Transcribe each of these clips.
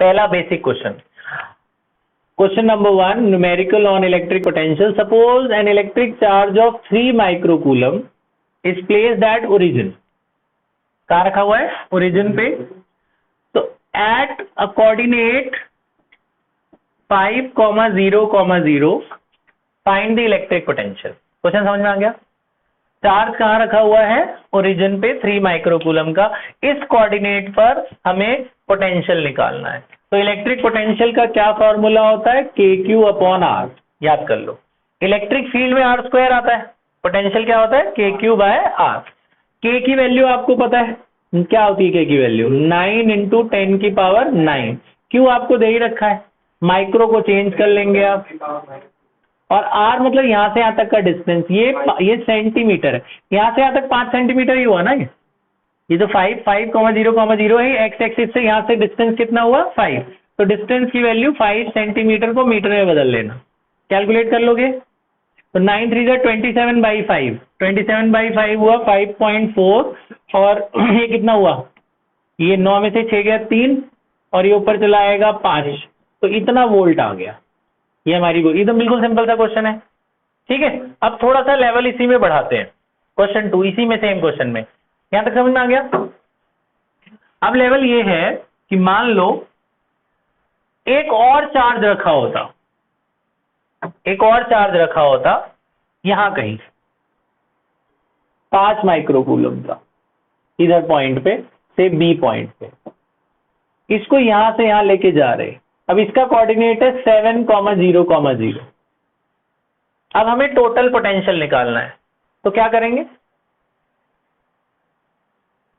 पहला basic question, question number 1, numerical on electric potential. Suppose an electric charge of 3 microcoulomb is placed at origin. कहाँ रखा हुआ है? Origin पे। तो at a coordinate 5,0,0 find the electric potential. Question समझ में आ गया? चार्ज कहाँ रखा हुआ है? ओरिजिन पे 3 माइक्रोकूलम का। इस कोऑर्डिनेट पर हमें पोटेंशियल निकालना है। तो इलेक्ट्रिक पोटेंशियल का क्या फॉर्मूला होता है? KQ upon R। याद कर लो, इलेक्ट्रिक फील्ड में R स्क्वायर आता है, पोटेंशियल क्या होता है? KQ by R। K की वैल्यू आपको पता है क्या होती है? K की वैल्यू 9 × 10⁹। Q आपको दे ही रखा है, माइक्रो को चेंज कर लेंगे आप, और R मतलब यहां से यहां तक का डिस्टेंस, ये सेंटीमीटर है, यहां से यहां तक 5 सेंटीमीटर ही हुआ ना। ये तो 5,0,0 है, एक्स एक्सिस से यहां से डिस्टेंस कितना हुआ? 5। तो डिस्टेंस की वैल्यू 5 सेंटीमीटर को मीटर में बदल लेना, कैलकुलेट कर लोगे। तो 9 3 27/5, 27/5 हुआ 5.4, और ये कितना हुआ? ये 9 में से 6 गया 3, और ये ऊपर चला आएगा 5, तो इतना वोल्ट आ गया। ये हमारी ये तो बिल्कुल सिंपल सा क्वेश्चन है, ठीक है। अब थोड़ा सा लेवल इसी में बढ़ाते हैं, क्वेश्चन 2 इसी में सेम क्वेश्चन में। यहां तक समझ में आ गया? अब लेवल ये है कि मान लो एक और चार्ज रखा होता, एक और चार्ज रखा होता यहां कहीं 5 माइक्रोकूलम का, इधर पॉइंट पे से बी पॉइंट पे, इसको यहां से यहां लेके जा रहे। अब इसका कोऑर्डिनेट है 7,0,0। अब हमें टोटल पोटेंशियल निकालना है, तो क्या करेंगे?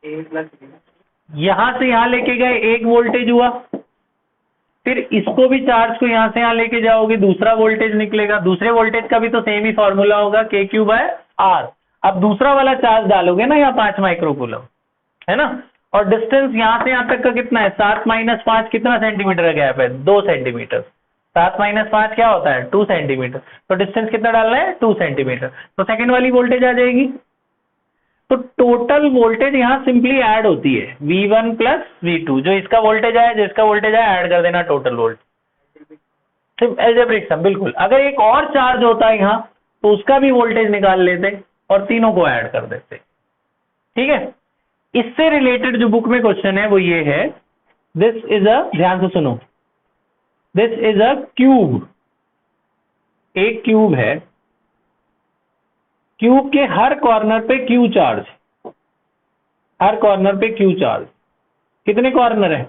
यहां से यहां लेके गए, एक वोल्टेज हुआ, फिर इसको भी चार्ज को यहां से यहां लेके जाओगे, दूसरा वोल्टेज निकलेगा। दूसरे वोल्टेज का भी तो सेम ही फॉर्मूला होगा, KQ बाय R। अब दूसरा वाला चार्ज डालोगे ना यहाँ 5 माइक्रोकूलम, है ना, और डिस्टेंस यहां से यहां तक का कितना है? 7 - 5 कितना सेंटीमीटर का गैप है? 2 सेंटीमीटर। 7 - 5 क्या होता है? 2 सेंटीमीटर। तो डिस्टेंस कितना डालना है? 2 सेंटीमीटर। तो सेकंड वाली वोल्टेज आ जाएगी। तो टोटल वोल्टेज यहां सिंपली ऐड होती है, V1 + V2। जो इसका वोल्टेज आया, जो इसका वोल्टेज आया, ऐड कर देना टोटल वोल्टेज। एल्जेब्रिक सम, बिल्कुल। अगर एक और चार्ज होता है यहाँ, तो उसका भी वोल्टेज निकाल लेते और तीनों को ऐड कर देते, ठीक है। इससे रिलेटेड जो बुक में क्वेश्चन है वो ये है, दिस इज अ, ध्यान से सुनो, दिस इज अ क्यूब। एक क्यूब है, क्यूब के हर कॉर्नर पे क्यू चार्ज, हर कॉर्नर पे क्यू चार्ज। कितने कॉर्नर है?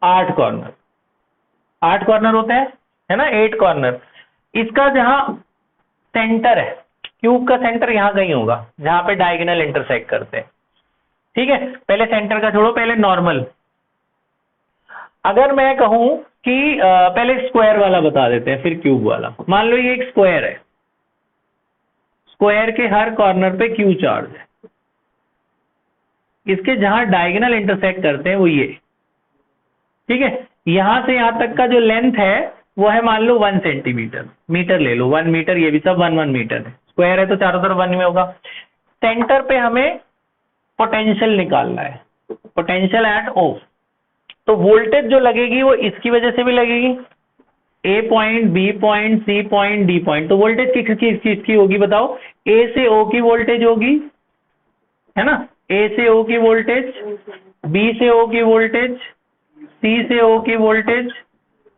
8 कॉर्नर। 8 कॉर्नर होते हैं, है ना, 8 कॉर्नर। इसका जहां सेंटर है, क्यूब का सेंटर यहां कहीं होगा जहां पे डायगोनल इंटरसेक्ट करते हैं, ठीक है। पहले सेंटर का छोड़ो, पहले नॉर्मल। अगर मैं कहूं कि पहले स्क्वायर वाला बता देते हैं, फिर क्यूब वाला। मान लो ये एक स्क्वायर है, स्क्वायर के हर कॉर्नर पे क्यू चार्ज है, इसके जहां डायगोनल इंटरसेक्ट करते हैं वो ये, ठीक है। यहां से यहां तक का जो लेंथ है वो है मान लो 1 सेंटीमीटर, मीटर ले लो, 1 मीटर, ये भी सब 1 मीटर है। स्क्वायर है तो चारों तरफ 1 में होगा। सेंटर पे हमें पोटेंशियल निकालना है, पोटेंशियल एट O। तो वोल्टेज जो लगेगी वो इसकी वजह से भी लगेगी, A point, B point, C point, D point. तो वोल्टेज किस चीज की होगी बताओ? A से O की वोल्टेज होगी, है ना, A से O की वोल्टेज, B से O की वोल्टेज, C से O की वोल्टेज,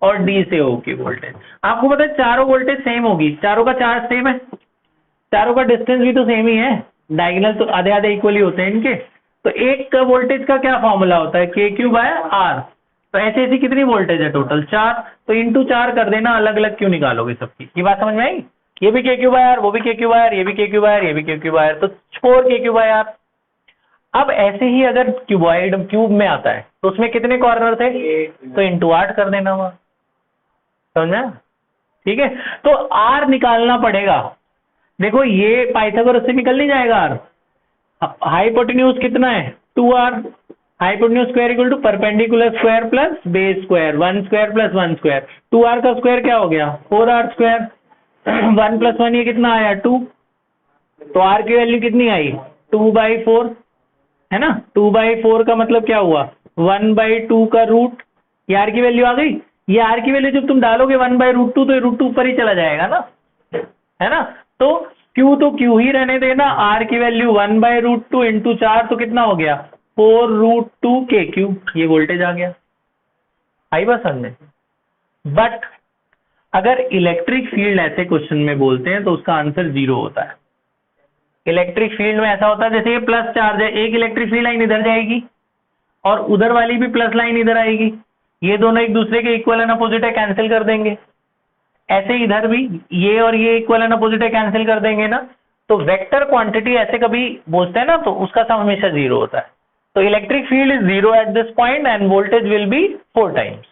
और D से O की वोल्टेज। आपको पता है चारों वोल्टेज सेम होगी, चारों का चार्ज सेम है, चारों का डिस्टेंस भी तो सेम ही है, डायगोनल तो आधे आधे इक्वली होते हैं इनके। तो एक वोल्टेज का क्या फॉर्मूला होता है? KQ by R। तो ऐसे ऐसी कितनी वोल्टेज है? टोटल 4। तो इंटू 4 कर देना, अलग अलग क्यों निकालोगे सबकी? ये बात समझ में आई? ये भी KQ बाय R, वो भी KQ बाय R, ये भी KQ बाय R, ये भी KQ बाय R, तो 4 KQ बाय R। अब ऐसे ही अगर क्यूबॉइड क्यूब में आता है तो उसमें कितने कॉर्नर थे? तो इंटू 8 कर देना वहां, समझा? ठीक है। तो R निकालना पड़ेगा। देखो ये पाइथागोरस से निकल नहीं जाएगा R। हाइपोटेन्यूज कितना है? 2R। Hypotenuse square equal to perpendicular square plus base square, 1 square plus 1 square. 2R का स्क्वायर क्या हो गया? 4R square. 1 + 1 ये कितना आया? 2। तो R की वैल्यू कितनी आई? 2/4, है ना। 2/4 का मतलब क्या हुआ? 1/2 का रूट, ये आर की वैल्यू आ गई। ये आर की वैल्यू जब तुम डालोगे 1/√2 तो ये √2 ऊपर ही चला जाएगा ना, है ना। तो Q तो Q ही रहने देना, आर की वैल्यू 1/√2 इंटू 4 तो कितना हो गया 4√2 KQ, ये वोल्टेज आ गया। आई बात समझ। बट अगर इलेक्ट्रिक फील्ड ऐसे क्वेश्चन में बोलते हैं तो उसका आंसर 0 होता है। इलेक्ट्रिक फील्ड में ऐसा होता है जैसे ये प्लस चार्ज है, एक इलेक्ट्रिक फील्ड लाइन इधर जाएगी और उधर वाली भी प्लस लाइन इधर आएगी, ये दोनों एक दूसरे के इक्वल एंड अपोजिट है, कैंसिल कर देंगे। ऐसे इधर भी ये और ये इक्वल एंड अपोजिट है, कैंसिल कर देंगे ना। तो वेक्टर क्वांटिटी ऐसे कभी बोलते हैं ना तो उसका सम हमेशा 0 होता है। तो electric field is 0 at this point end voltage will be 4 times.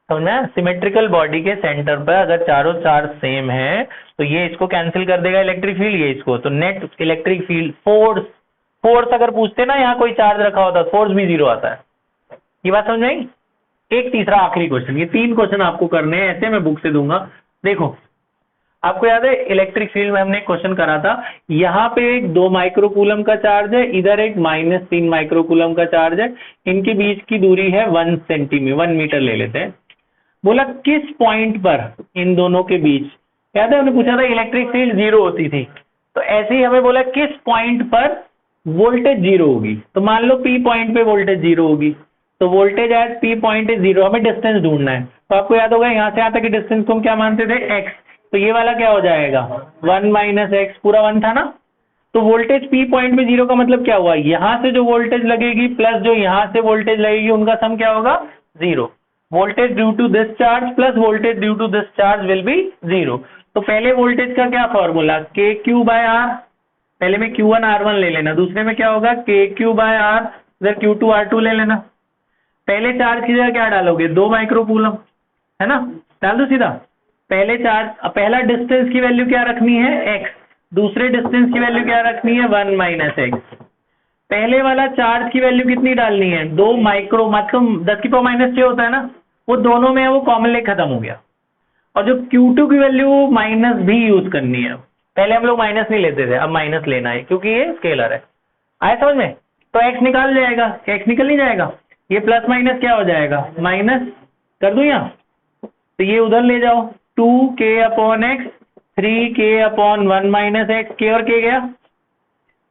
समझना, सिमेट्रिकल बॉडी के सेंटर पर अगर चारों चार्ज सेम है तो ये इसको कैंसिल कर देगा इलेक्ट्रिक फील्ड, ये इसको, तो नेट इलेक्ट्रिक फील्ड फोर्स अगर पूछते ना यहाँ कोई चार्ज रखा होता फोर्स भी 0 आता है। ये बात समझ में आई। एक तीसरा आखिरी क्वेश्चन, ये 3 क्वेश्चन आपको करने हैं, ऐसे मैं बुक से दूंगा। देखो आपको याद है इलेक्ट्रिक फील्ड में हमने एक क्वेश्चन करा था, यहाँ पे एक 2 माइक्रोकूलम का चार्ज है, इधर एक -3 माइक्रोकूलम का चार्ज है, इनके बीच की दूरी है 1 सेंटीमीटर, 1 मीटर ले लेते हैं। बोला किस पॉइंट पर इन दोनों के बीच, याद है हमने पूछा था इलेक्ट्रिक फील्ड 0 होती थी, तो ऐसे ही हमें बोला किस पॉइंट पर वोल्टेज 0 होगी। तो मान लो P पॉइंट पे वोल्टेज 0 होगी, तो voltage at P point is 0, हमें डिस्टेंस ढूंढना है। तो आपको याद होगा यहाँ से यहाँ तक की डिस्टेंस को हम क्या मानते थे x, तो ये वाला क्या हो जाएगा 1 - x, पूरा 1 था ना। तो वोल्टेज P पॉइंट में 0 का मतलब क्या हुआ, यहाँ से जो वोल्टेज लगेगी प्लस जो यहाँ से वोल्टेज लगेगी उनका सम क्या होगा 0। Voltage due to this charge plus voltage due to this charge will be 0। तो पहले वोल्टेज का क्या फॉर्मूला KQ/R, पहले में Q1 R1 ले लेना, दूसरे में क्या होगा KQ/R, इधर Q2 R2 ले लेना। पहले चार्ज की जगह क्या डालोगे 2 माइक्रोकूलम, है ना, डाल दो सीधा। पहले चार्ज, पहला डिस्टेंस की वैल्यू क्या रखनी है x, दूसरे डिस्टेंस की वैल्यू क्या रखनी है 1 - x। पहले वाला चार्ज की वैल्यू कितनी डालनी है 2 माइक्रो, मतलब 10⁻⁻6 होता है ना, वो दोनों में है, वो कॉमन ले खत्म हो गया। और जो Q2 की वैल्यू माइनस भी यूज करनी है, पहले हम लोग माइनस नहीं लेते थे, अब माइनस लेना है क्योंकि ये स्केलर है। आया समझ में। तो x निकाल जाएगा, x निकल नहीं जाएगा, ये प्लस माइनस क्या हो जाएगा माइनस, कर दूं यहाँ, तो ये उधर ले जाओ 2k/x 3k/1 - x, k और k गया,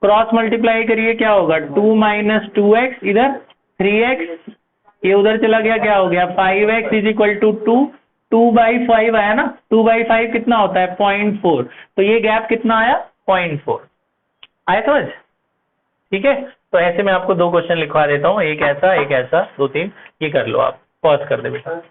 क्रॉस मल्टीप्लाई करिए क्या होगा 2 - 2x, इधर 3x, ये उधर चला गया, क्या हो गया 5x = 2, 2/5 आया ना, 2/5 कितना होता है 0.4, तो ये गैप कितना आया 0.4। आया समझ, ठीक है। तो ऐसे मैं आपको 2 क्वेश्चन लिखवा देता हूँ, एक ऐसा एक ऐसा, 2 3, ये कर लो आप, पॉज कर दे बेटा।